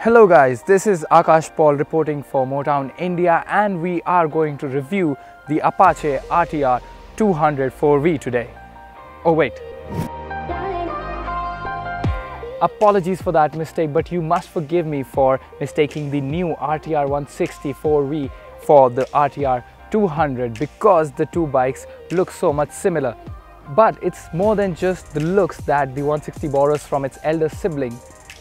Hello guys, this is Akash Paul reporting for Motown India, and we are going to review the Apache RTR 204V today. Oh wait. Apologies for that mistake, but you must forgive me for mistaking the new RTR 164V for the RTR 200 because the two bikes look so much similar. But it's more than just the looks that the 160 borrows from its elder sibling.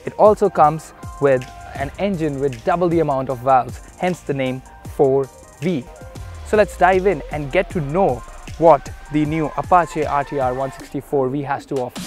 It also comes with an engine with double the amount of valves, hence the name 4V. So let's dive in and get to know what the new Apache RTR 164V has to offer.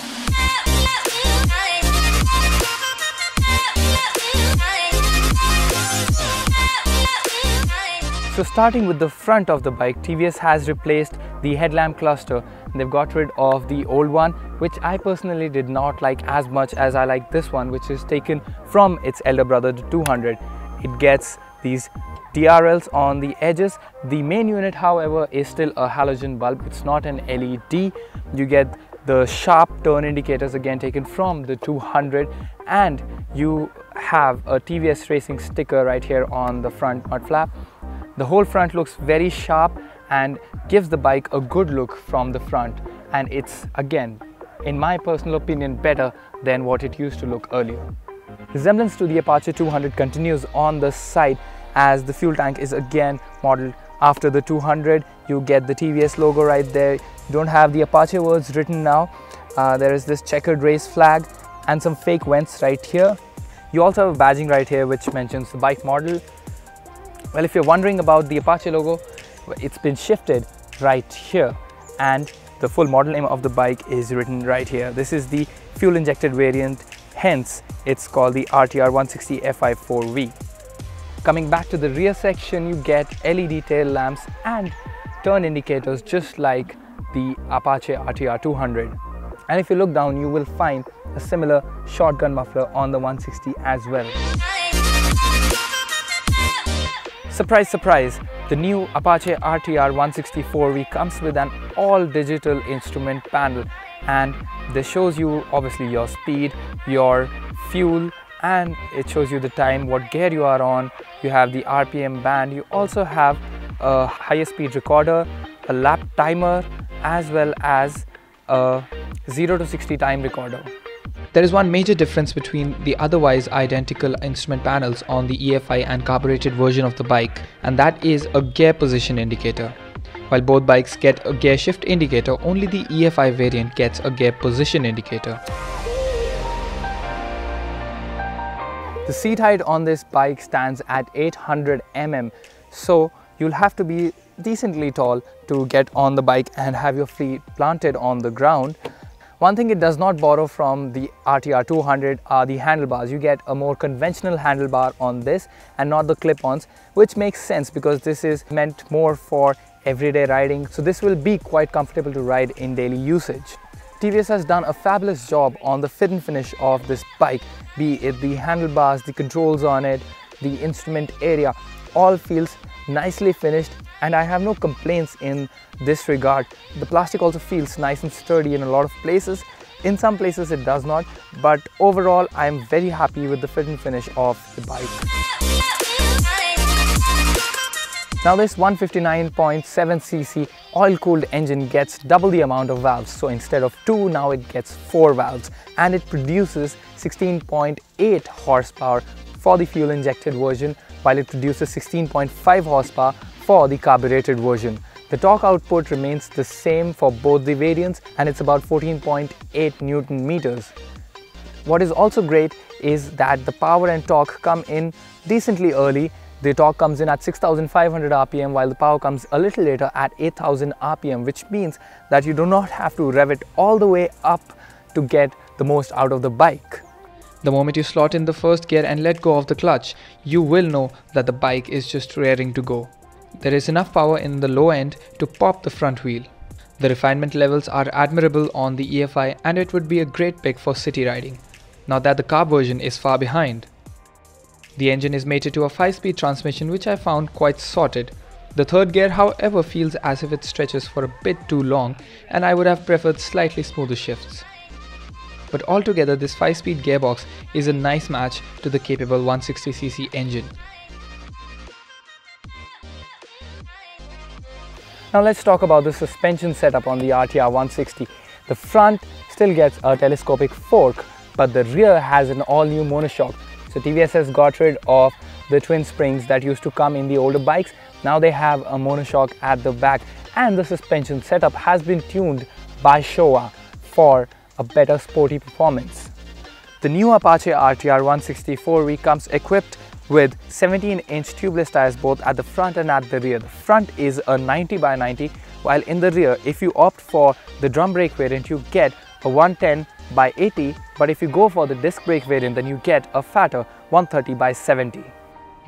So starting with the front of the bike, TVS has replaced the headlamp cluster. They've got rid of the old one, which I personally did not like as much as I like this one, which is taken from its elder brother, the 200. It gets these DRLs on the edges. The main unit, however, is still a halogen bulb. It's not an LED. You get the sharp turn indicators again taken from the 200, and you have a TVS Racing sticker right here on the front mud flap. The whole front looks very sharp and gives the bike a good look from the front, and it's again, in my personal opinion, better than what it used to look earlier. Resemblance to the Apache 200 continues on the side, as the fuel tank is again modeled after the 200. You get the TVS logo right there. You don't have the Apache words written now. There is this checkered race flag and some fake vents right here. You also have a badging right here which mentions the bike model. Well, if you're wondering about the Apache logo, it's been shifted right here, and the full model name of the bike is written right here. This is the fuel injected variant, hence it's called the RTR 160 Fi4V. Coming back to the rear section, you get LED tail lamps and turn indicators just like the Apache RTR 200. And if you look down, you will find a similar shotgun muffler on the 160 as well. Surprise, surprise, the new Apache RTR 164V comes with an all-digital instrument panel, and this shows you obviously your speed, your fuel, and it shows you the time, what gear you are on. You have the RPM band. You also have a higher speed recorder, a lap timer, as well as a 0 to 60 time recorder. There is one major difference between the otherwise identical instrument panels on the EFI and carbureted version of the bike, and that is a gear position indicator. While both bikes get a gear shift indicator, only the EFI variant gets a gear position indicator. The seat height on this bike stands at 800 mm, so you'll have to be decently tall to get on the bike and have your feet planted on the ground. One thing it does not borrow from the RTR 200 are the handlebars. You get a more conventional handlebar on this and not the clip-ons, which makes sense because this is meant more for everyday riding. So this will be quite comfortable to ride in daily usage. TVS has done a fabulous job on the fit and finish of this bike, be it the handlebars, the controls on it, the instrument area, all feels nicely finished, and I have no complaints in this regard. The plastic also feels nice and sturdy in a lot of places. In some places it does not, but overall I am very happy with the fit and finish of the bike. Now this 159.7cc oil-cooled engine gets double the amount of valves. So instead of 2, now it gets 4 valves, and it produces 16.8 horsepower for the fuel injected version, while it produces 16.5 horsepower for the carbureted version. The torque output remains the same for both the variants, and it's about 14.8 Newton meters. What is also great is that the power and torque come in decently early. The torque comes in at 6,500 RPM, while the power comes a little later at 8,000 RPM, which means that you do not have to rev it all the way up to get the most out of the bike. The moment you slot in the first gear and let go of the clutch, you will know that the bike is just raring to go. There is enough power in the low end to pop the front wheel. The refinement levels are admirable on the EFI, and it would be a great pick for city riding, now that the carb version is far behind. The engine is mated to a 5-speed transmission, which I found quite sorted. The third gear, however, feels as if it stretches for a bit too long, and I would have preferred slightly smoother shifts. but altogether this 5-speed gearbox is a nice match to the capable 160cc engine. Now let's talk about the suspension setup on the RTR 160. The front still gets a telescopic fork, but the rear has an all-new monoshock. So TVS has got rid of the twin springs that used to come in the older bikes. Now they have a monoshock at the back, and the suspension setup has been tuned by Showa for a better sporty performance. The new Apache RTR 160 comes equipped with 17-inch tubeless tires both at the front and at the rear. The front is a 90/90, while in the rear, if you opt for the drum brake variant, you get a 110/80, but if you go for the disc brake variant, then you get a fatter 130/70.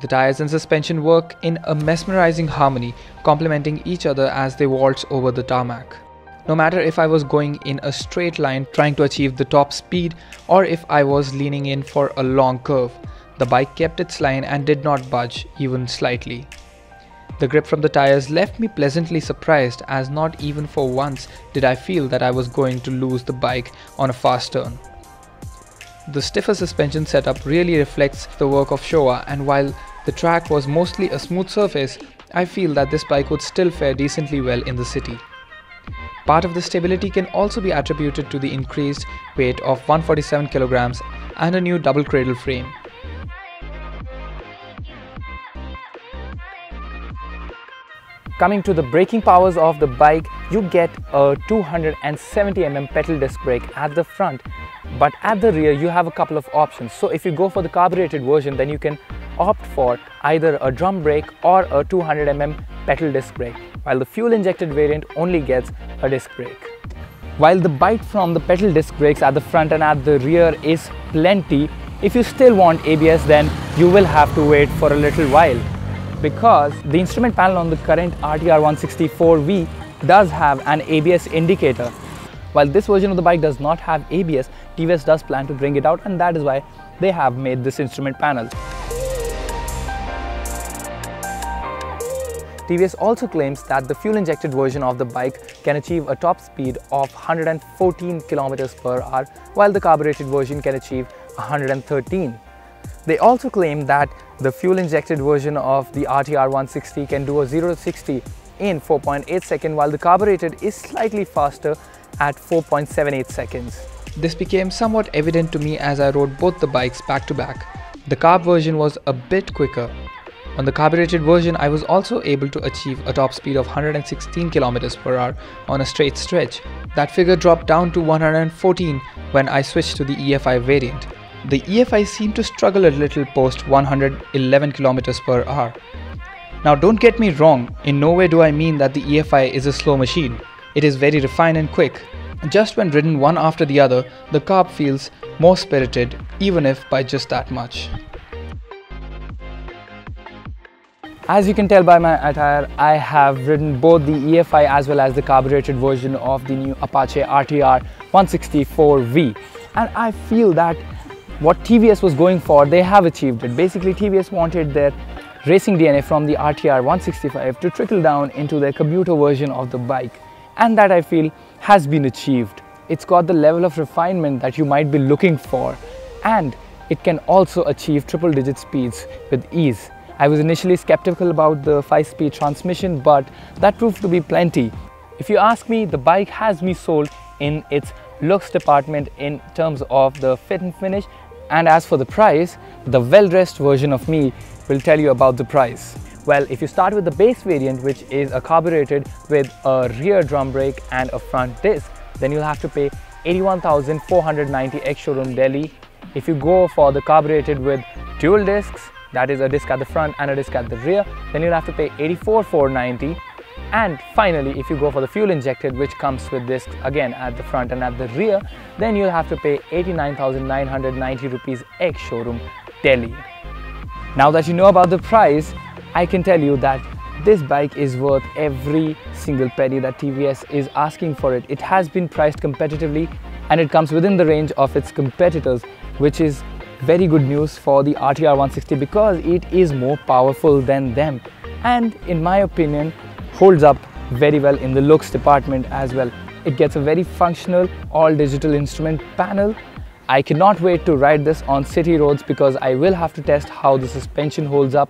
The tires and suspension work in a mesmerizing harmony, complementing each other as they waltz over the tarmac. No matter if I was going in a straight line trying to achieve the top speed, or if I was leaning in for a long curve, the bike kept its line and did not budge even slightly. The grip from the tires left me pleasantly surprised, as not even for once did I feel that I was going to lose the bike on a fast turn. The stiffer suspension setup really reflects the work of Showa, and while the track was mostly a smooth surface, I feel that this bike would still fare decently well in the city. Part of the stability can also be attributed to the increased weight of 147 kilograms and a new double cradle frame. Coming to the braking powers of the bike, you get a 270mm pedal disc brake at the front, but at the rear you have a couple of options. So if you go for the carbureted version, then you can opt for either a drum brake or a 200mm pedal disc brake, while the fuel injected variant only gets a disc brake. While the bite from the pedal disc brakes at the front and at the rear is plenty, if you still want ABS, then you will have to wait for a little while, because the instrument panel on the current RTR 160 does have an ABS indicator. While this version of the bike does not have ABS, TVS does plan to bring it out, and that is why they have made this instrument panel. TVS also claims that the fuel-injected version of the bike can achieve a top speed of 114 km/h, while the carbureted version can achieve 113. They also claim that the fuel-injected version of the RTR 160 can do a 0-60 in 4.8 seconds, while the carbureted is slightly faster at 4.78 seconds. This became somewhat evident to me as I rode both the bikes back to back. The carb version was a bit quicker. On the carbureted version, I was also able to achieve a top speed of 116 km/h on a straight stretch. That figure dropped down to 114 when I switched to the EFI variant. The EFI seemed to struggle a little post 111 km/h. Now don't get me wrong, in no way do I mean that the EFI is a slow machine. It is very refined and quick. Just when ridden one after the other, the carb feels more spirited, even if by just that much. As you can tell by my attire, I have ridden both the EFI as well as the carbureted version of the new Apache RTR 160 and I feel that what TVS was going for, they have achieved it. Basically, TVS wanted their racing DNA from the RTR 165 to trickle down into their commuter version of the bike, and that I feel has been achieved. It's got the level of refinement that you might be looking for, and it can also achieve triple-digit speeds with ease. I was initially skeptical about the 5-speed transmission, but that proved to be plenty. If you ask me, the bike has me sold in its looks department in terms of the fit and finish, and as for the price, the well-dressed version of me will tell you about the price. Well, if you start with the base variant, which is a carbureted with a rear drum brake and a front disc, then you'll have to pay 81,490 ex-showroom Delhi. If you go for the carbureted with dual discs, that is a disc at the front and a disc at the rear, then you'll have to pay 84,490. And finally, if you go for the fuel injected, which comes with discs again at the front and at the rear, then you'll have to pay 89,990 rupees ex-showroom Delhi. Now that you know about the price, I can tell you that this bike is worth every single penny that TVS is asking for it. It has been priced competitively and it comes within the range of its competitors, which is very good news for the RTR 160 because it is more powerful than them, and in my opinion holds up very well in the looks department as well. It gets a very functional all digital instrument panel, I cannot wait to ride this on city roads because I will have to test how the suspension holds up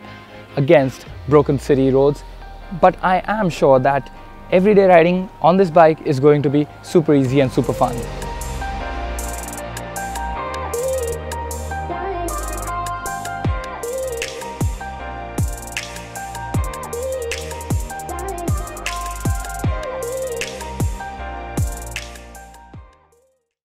against broken city roads. But I am sure that everyday riding on this bike is going to be super easy and super fun.